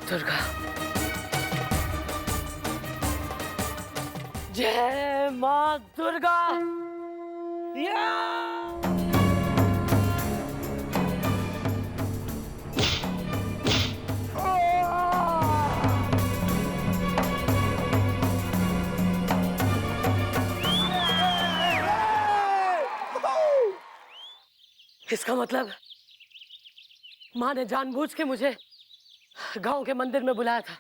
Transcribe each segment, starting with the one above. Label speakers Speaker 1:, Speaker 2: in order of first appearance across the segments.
Speaker 1: दुर्गा, जय माँ दुर्गा। या इसका मतलब माँ ने जानबूझ के मुझे गांव के मंदिर में बुलाया था,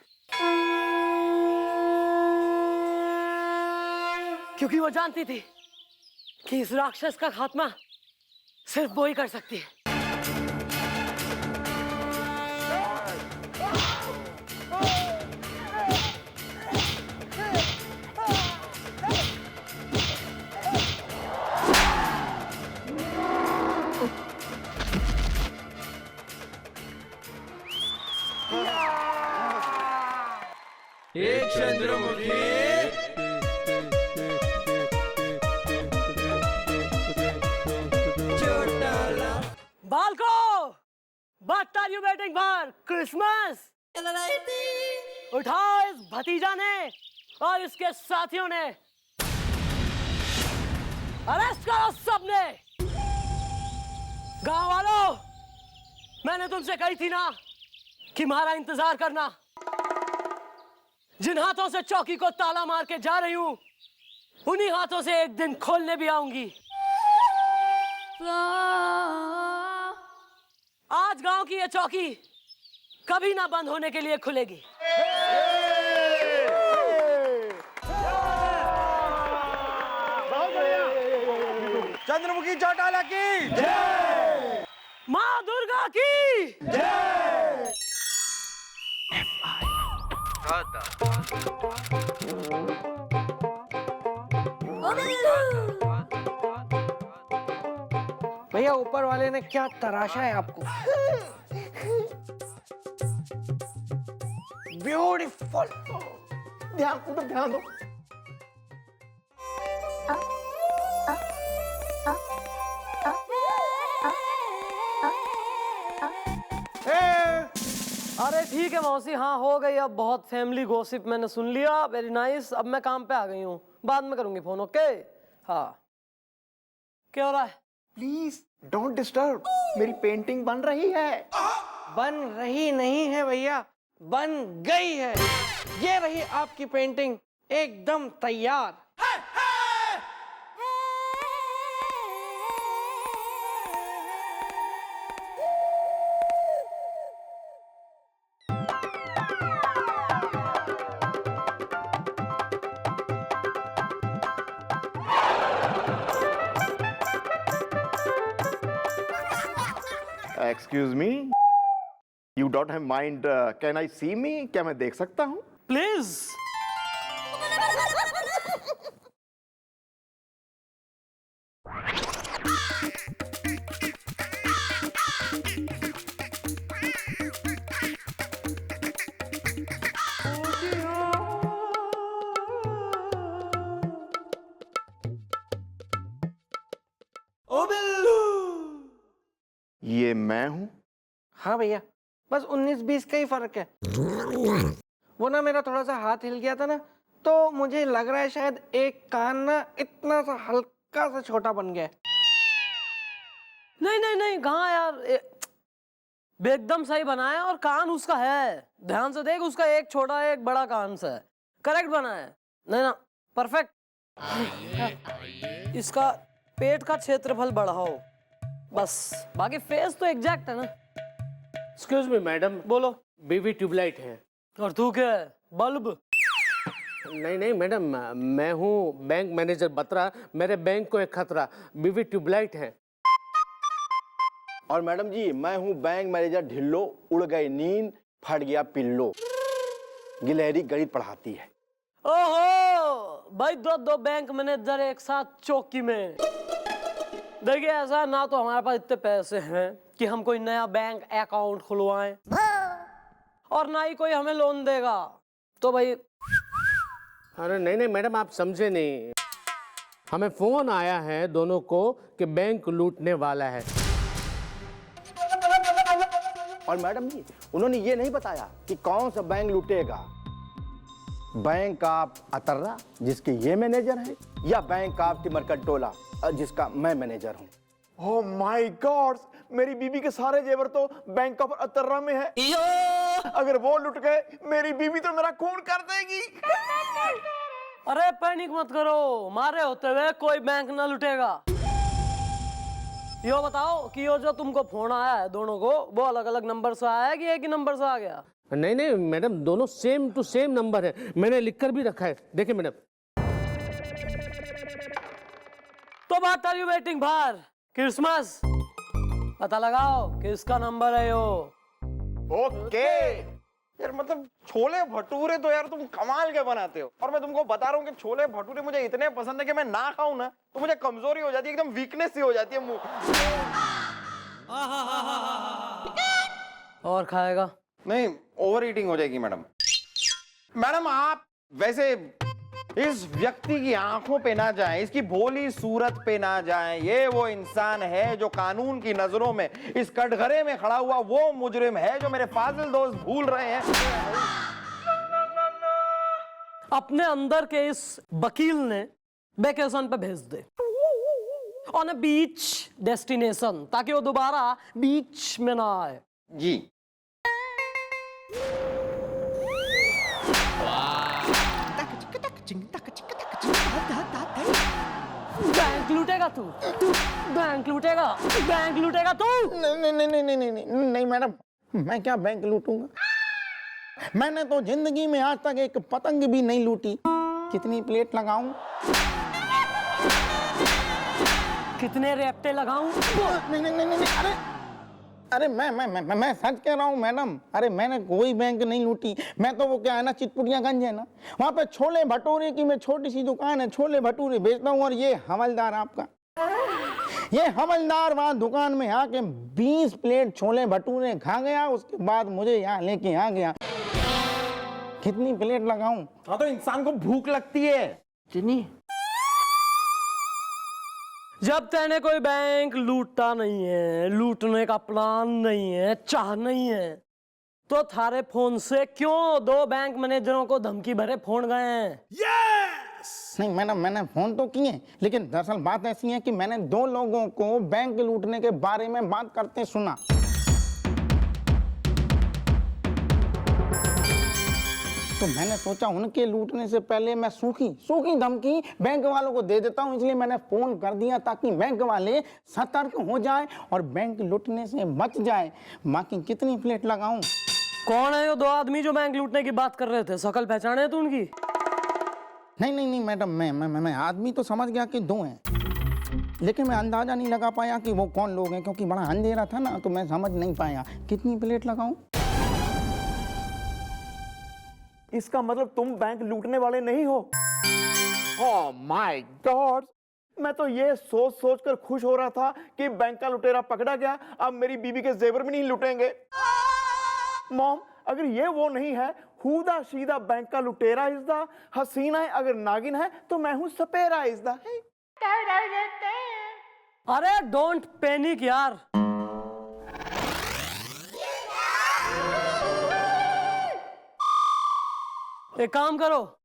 Speaker 1: क्योंकि वो जानती थी कि इस राक्षस का खात्मा सिर्फ वो ही कर सकती है।
Speaker 2: एक चंद्रमुखी चौटाला।
Speaker 1: बालको, what are you waiting for? Christmas. उठाओ इस भतीजा ने और इसके साथियों ने, अरेस्ट करो सबने। गांव वालों, मैंने तुमसे कही थी ना कि हमारा इंतजार करना। जिन हाथों से चौकी को ताला मार के जा रही हूं, उन्हीं हाथों से एक दिन खोलने भी आऊंगी। आज गांव की ये चौकी कभी ना बंद होने के लिए खुलेगी।
Speaker 2: चंद्रमुखी चौटाला की जय,
Speaker 1: माँ दुर्गा की
Speaker 2: जय।
Speaker 3: भैया ऊपर वाले ने क्या तराशा है आपको? ब्यूटीफुल। ध्यान दो।
Speaker 1: अरे ठीक है मौसी, हाँ हो गई। अब बहुत फैमिली गॉसिप मैंने सुन लिया, वेरी नाइस। अब मैं काम पे आ गई हूँ, बाद में करूंगी फोन। ओके हाँ, क्या हो रहा है?
Speaker 4: प्लीज डोंट डिस्टर्ब, मेरी पेंटिंग बन रही है।
Speaker 3: बन रही नहीं है भैया, बन गई है। ये रही आपकी पेंटिंग, एकदम तैयार।
Speaker 4: Excuse me, you don't have mind, can I see me? क्या मैं देख सकता हूँ?
Speaker 1: प्लीज।
Speaker 2: ओ बिल्लू,
Speaker 4: ये मैं हूँ।
Speaker 3: हाँ भैया, बस 19-20 का ही फर्क है। वो ना मेरा थोड़ा सा हाथ हिल गया था ना, तो मुझे लग रहा है शायद एक कान ना इतना सा हल्का सा छोटा बन गया।
Speaker 1: नहीं कहाँ यार, एकदम सही बनाया। और कान उसका है, ध्यान से देख, उसका एक छोटा एक बड़ा कान से करेक्ट बना है। नहीं ना, परफेक्ट। इसका पेट का क्षेत्रफल बढ़ाओ बस, बाकी फेस तो एग्जैक्ट है ना।
Speaker 5: एक्सक्यूज मी मैडम,
Speaker 1: बोलो।
Speaker 5: बीवी ट्यूबलाइट है।
Speaker 1: और तू क्या है, बल्ब?
Speaker 5: नहीं मैडम, मैं हूँ बैंक मैनेजर बत्रा, मेरे बैंक को एक खतरा। बीवी ट्यूबलाइट है।
Speaker 4: और मैडम जी, मैं हूँ बैंक मैनेजर ढिल्लो, उड़ गई नींद, फट गया पिल्लो। गिलहरी गणित पढ़ाती है।
Speaker 1: ओहो भाई, दो बैंक मैनेजर एक साथ चौकी में। देखिए ऐसा ना, तो हमारे पास इतने पैसे हैं कि हम कोई नया बैंक अकाउंट खुलवाएं, और ना ही कोई हमें लोन देगा। तो भाई
Speaker 5: अरे नहीं मैडम, आप समझे नहीं। हमें फोन आया है दोनों को कि बैंक लूटने वाला है।
Speaker 4: और मैडम जी, उन्होंने ये नहीं बताया कि कौन सा बैंक लूटेगा, बैंक ऑफ अतर्रा जिसके ये मैनेजर हैं, या बैंक ऑफ तिमरकंटोला जिसका मैं मैनेजर हूं।
Speaker 2: ओह माय गॉड, मेरी बीबी के सारे जेवर तो बैंक ऑफ अतर्रा में है। अगर वो लुट गए मेरी बीबी तो मेरा खून कर देगी।
Speaker 1: अरे पैनिक मत करो, मारे होते हुए कोई बैंक ना लुटेगा। यो बताओ कि यो जो तुमको फोन आया है दोनों को, वो अलग अलग नंबर से आया है कि एक ही नंबर से आ गया?
Speaker 5: नहीं नहीं मैडम, दोनों सेम टू सेम नंबर है, मैंने लिखकर भी रखा है, देखिए मैडम।
Speaker 1: तो बात are you waiting for? Christmas पता लगाओ किसका नंबर है यो।
Speaker 2: ओके यार, मतलब छोले भटूरे तो यार तुम कमाल के बनाते हो, और मैं तुमको बता रहा हूँ कि छोले भटूरे मुझे इतने पसंद है कि मैं ना खाऊं ना तो मुझे कमजोरी हो जाती है, एकदम वीकनेस सी हो जाती है मुंह।
Speaker 1: और खाएगा?
Speaker 2: नहीं, ओवर ईटिंग हो जाएगी मैडम। मैडम आप वैसे इस व्यक्ति की आंखों पे ना जाएं, इसकी भोली सूरत पे ना जाएं। ये वो इंसान है जो कानून की नजरों में इस कटघरे में खड़ा हुआ वो मुजरिम है जो मेरे फाजिल दोस्त भूल रहे हैं।
Speaker 1: अपने अंदर के इस वकील ने वेकेशन पे भेज दे, ऑन अ बीच डेस्टिनेशन, ताकि वो दोबारा बीच में ना आए।
Speaker 2: जी
Speaker 1: बैंक लूटेगा तू, बैंक लूटेगा, बैंक लूटेगा तू।
Speaker 6: नहीं नहीं नहीं नहीं नहीं नहीं मैडम, मैं क्या बैंक लूटूंगा। मैंने तो जिंदगी में आज तक एक पतंग भी नहीं लूटी। कितनी प्लेट लगाऊं?
Speaker 1: कितने रेपटे लगाऊं?
Speaker 6: नहीं नहीं नहीं नहीं अरे अरे मैं सच कह रहा हूँ मैडम। अरे मैंने कोई बैंक नहीं लूटी। मैं तो वो क्या है ना, चितपुटियागंज है ना, वहाँ पे छोले भटूरे की मैं छोटी सी दुकान है, छोले भटूरे बेचता हूँ। और ये हवलदार आपका, ये हवलदार वहाँ दुकान में आके 20 प्लेट छोले भटूरे खा गया, उसके बाद मुझे यहाँ लेके आ गया। कितनी प्लेट लगाऊं?
Speaker 2: हाँ, तो इंसान को भूख लगती है।
Speaker 3: जिनी
Speaker 1: जब तेने कोई बैंक लूटता नहीं है, लूटने का प्लान नहीं है, चाह नहीं है, तो थारे फोन से क्यों 2 बैंक मैनेजरों को धमकी भरे फोन गए हैं?
Speaker 6: नहीं मैडम, मैंने फोन तो किए, लेकिन दरअसल बात ऐसी है कि मैंने 2 लोगों को बैंक लूटने के बारे में बात करते सुना। तो मैंने सोचा उनके लूटने से पहले मैं सूखी धमकी बैंक वालों को दे देता हूं, इसलिए मैंने फोन कर दिया ताकि बैंक वाले सतर्क हो जाए और बैंक लूटने से बच जाए। बाकी कितनी प्लेट लगाऊं?
Speaker 1: कौन है ये 2 आदमी जो बैंक लूटने की बात कर रहे थे? शकल पहचाने है तू उनकी?
Speaker 6: नहीं मैडम, मैं आदमी तो समझ गया कि 2 हैं, लेकिन मैं अंदाजा नहीं लगा पाया कि वो कौन लोग हैं, क्योंकि बड़ा अंधेरा था ना, तो मैं समझ नहीं पाया। कितनी प्लेट लगाऊं?
Speaker 2: इसका मतलब तुम बैंक लूटने वाले नहीं हो? ओह माय गॉड, मैं तो ये सोच कर खुश हो रहा था कि बैंक का लुटेरा पकड़ा गया, अब मेरी बीबी के जेवर भी नहीं लुटेंगे। मॉम, अगर ये वो नहीं है, हुदा सीधा बैंक का लुटेरा इज द हसीना है, अगर नागिन है तो मैं हूं सपेरा इज द।
Speaker 1: अरे डोंट पैनिक यार, एक काम करो,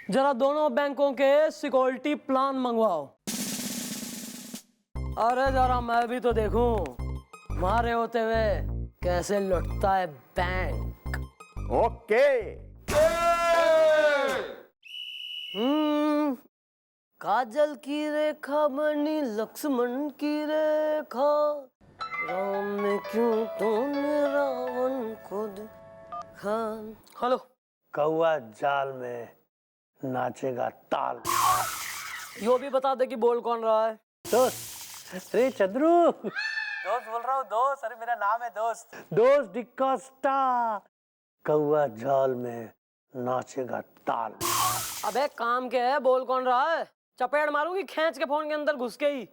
Speaker 1: जरा दोनों बैंकों के सिक्योरिटी प्लान मंगवाओ। अरे जरा मैं भी तो देखूं मारे होते हुए कैसे लुटता है बैंक।
Speaker 2: ओके।
Speaker 1: काजल की रेखा बनी लक्ष्मण की रेखा, राम ने क्यों तूने रावण को देखा। हेलो,
Speaker 7: कौआ जाल में नाचेगा ताल।
Speaker 1: यो भी बता दे कि बोल कौन रहा है?
Speaker 7: दोस्त, अरे चंद्रू दोस्त बोल रहा हूँ, दोस्त। अरे मेरा नाम है दोस्त, दोस्त डिकोस्टा। कौआ जाल में नाचेगा ताल।
Speaker 1: अबे काम क्या है, बोल कौन रहा है? चपेट मारूंगी खींच के फोन के अंदर घुस के ही।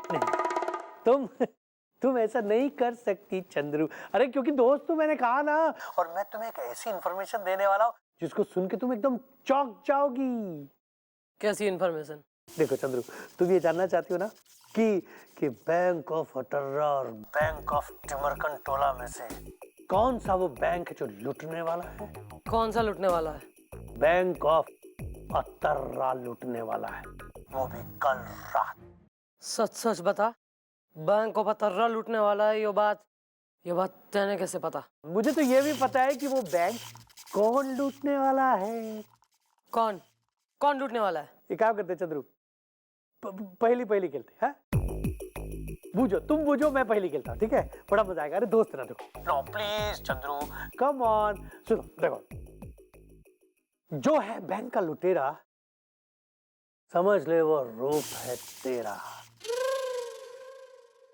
Speaker 7: तुम ऐसा नहीं कर सकती चंद्रू। अरे क्योंकि दोस्त तो मैंने कहा ना, और मैं तुम्हें एक ऐसी इंफॉर्मेशन देने वाला हूँ जिसको सुन के तुम एकदम चौंक जाओगी।
Speaker 1: कैसी इंफॉर्मेशन?
Speaker 7: देखो चंद्रू, तुम ये जानना चाहती हो ना कि बैंक ऑफ अटर्रा और बैंक ऑफ तिमरकंटोला में से कौन सा वो बैंक है जो लूटने वाला है?
Speaker 1: कौन सा लूटने वाला है?
Speaker 7: बैंक ऑफ अतर्रा लूटने वाला है, वो भी कल रात।
Speaker 1: सच सच बता, बैंक को पतर्रा लूटने वाला है। ये बात तेने कैसे पता?
Speaker 7: मुझे तो ये भी पता है कि वो बैंक कौन लूटने वाला है।
Speaker 1: कौन लूटने वाला है?
Speaker 7: ये काम करते चंद्रू, पहली खेलते हैं। बूझो, तुम बूझो, मैं पहली खेलता हूँ, ठीक है? बड़ा मजा आएगा। अरे दोस्त ना, देखो no please Chandru, come on. सुनो, देखो, जो है बैंक का लुटेरा, समझ ले वो रूप है तेरा।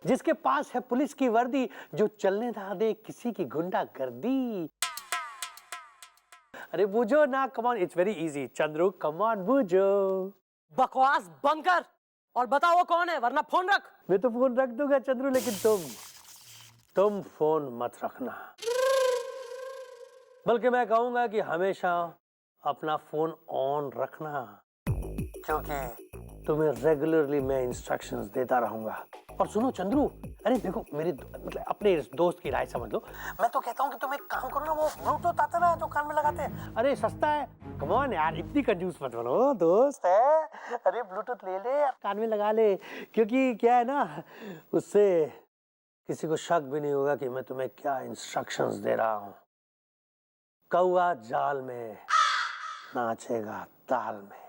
Speaker 7: जिसके पास है पुलिस की वर्दी, जो चलने ना दे किसी की गुंडागर्दी। अरे बूझो ना, come on, it's very easy Chandru, come on बूझो।
Speaker 1: बकवास बंद कर और बताओ वो कौन है, वरना फोन रख।
Speaker 7: मैं तो फोन रख दूंगा चंद्रू, लेकिन तुम फोन मत रखना। बल्कि मैं कहूंगा कि हमेशा अपना फोन ऑन रखना, क्योंकि तुम्हें रेगुलरली मैं इंस्ट्रक्शंस देता रहूंगा। और सुनो चंद्रू, अरे देखो, मेरे मतलब अपने इस दोस्त की राय समझ लो। मैं तो कहता हूँ कि तुम एक काम करो ना, वो ब्लूटूथ आता ना जो कान में लगाते हैं, अरे सस्ता है। कम ऑन यार, इतनी कंजूस मत बनो, दोस्त है। अरे ब्लूटूथ ले ले और कान में लगा ले, क्योंकि क्या है ना, उससे किसी को शक भी नहीं होगा कि मैं तुम्हें क्या इंस्ट्रक्शंस दे रहा हूँ। कौआ जाल में नाचेगा ताल में।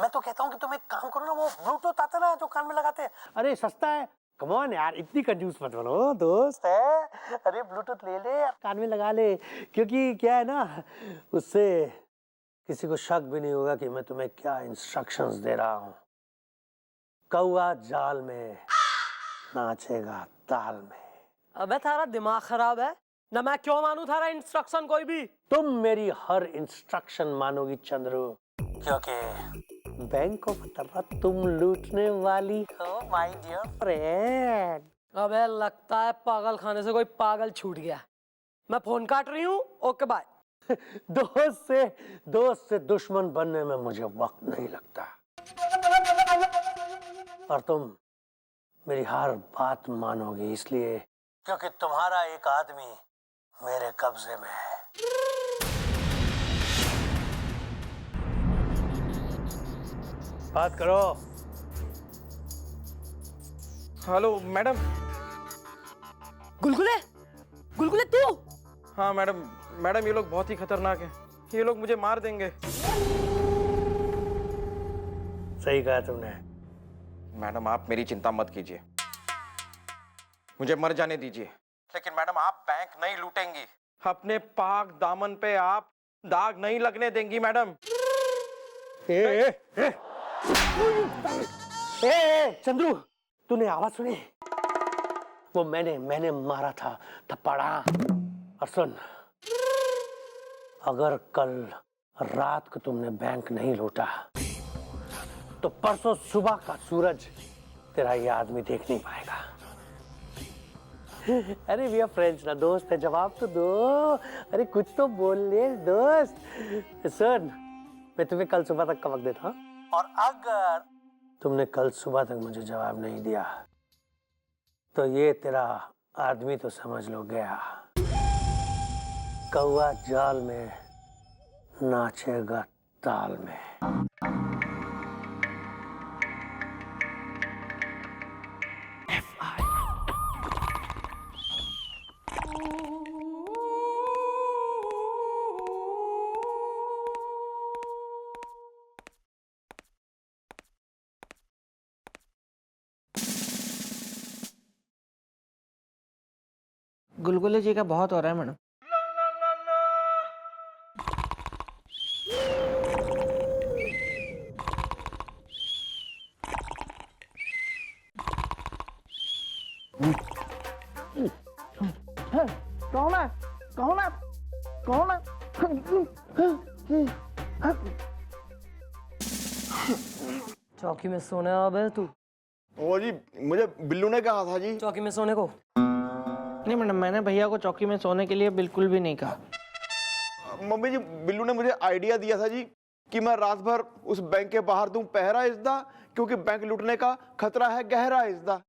Speaker 7: मैं तो कहता हूँ कि तुम एक काम करो ना, वो ब्लूटूथ आता ना जो कान में लगाते हैं, अरे सस्ता है। कम ऑन यार, इतनी कंजूस मत बनो, दोस्त है। अरे ब्लूटूथ ले ले और कान में लगा ले, क्योंकि क्या है ना, उससे किसी को शक भी नहीं होगा कि मैं तुम्हें क्या इंस्ट्रक्शंस दे रहा हूँ। कौआ जाल में नाचेगा ताल में।
Speaker 1: अबे थारा दिमाग खराब है ना? मैं क्यों मानूं थारा इंस्ट्रक्शन कोई भी?
Speaker 7: तुम मेरी हर इंस्ट्रक्शन मानोगी चंद्रू, क्योंकि बैंक ऑफ अतर्रा तुम लूटने वाली हो माय डियर फ्रेंड।
Speaker 1: अबे लगता है पागल खाने से कोई पागल छूट गया। मैं फोन काट रही हूँ, ओके बाय।
Speaker 7: दोस्त से दुश्मन बनने में मुझे वक्त नहीं लगता, और तुम मेरी हर बात मानोगी, इसलिए क्योंकि तुम्हारा एक आदमी मेरे कब्जे में है। बात करो।
Speaker 2: Hello madam.
Speaker 1: गुलगुले तू?
Speaker 2: हाँ मैडम, ये लोग बहुत ही खतरनाक हैं। ये लोग मुझे मार देंगे।
Speaker 7: सही कहा तुमने।
Speaker 2: मैडम आप मेरी चिंता मत कीजिए, मुझे मर जाने दीजिए, लेकिन मैडम आप बैंक नहीं लूटेंगी। अपने पाक दामन पे आप दाग नहीं लगने देंगी मैडम।
Speaker 7: चंद्रू, तूने आवाज सुनी? वो मैंने मारा था थप्पड़ा। और सुन, अगर कल रात को तुमने बैंक नहीं लूटा, तो परसों सुबह का सूरज तेरा ये आदमी देख नहीं पाएगा। अरे वी आर फ्रेंड्स ना, दोस्त है, जवाब तो दो। अरे कुछ तो बोल ले दोस्त। सुन, मैं तुम्हें कल सुबह तक का वक्त देता हूँ, और अगर तुमने कल सुबह तक मुझे जवाब नहीं दिया, तो ये तेरा आदमी तो समझ लो गया। कौआ जाल में नाचेगा ताल में।
Speaker 3: गुलगुले जी का बहुत हो रहा है मैडम।
Speaker 6: कौन है?
Speaker 1: चौकी में सोने आवे तू?
Speaker 2: वो जी, मुझे बिल्लू ने कहा था जी।
Speaker 1: चौकी में सोने को?
Speaker 3: नहीं मैडम, मैंने भैया को चौकी में सोने के लिए बिल्कुल भी नहीं कहा।
Speaker 2: मम्मी जी, बिल्लू ने मुझे आइडिया दिया था जी कि मैं रात भर उस बैंक के बाहर दूं पहरा इज़दा, क्योंकि बैंक लूटने का खतरा है गहरा इज़दा।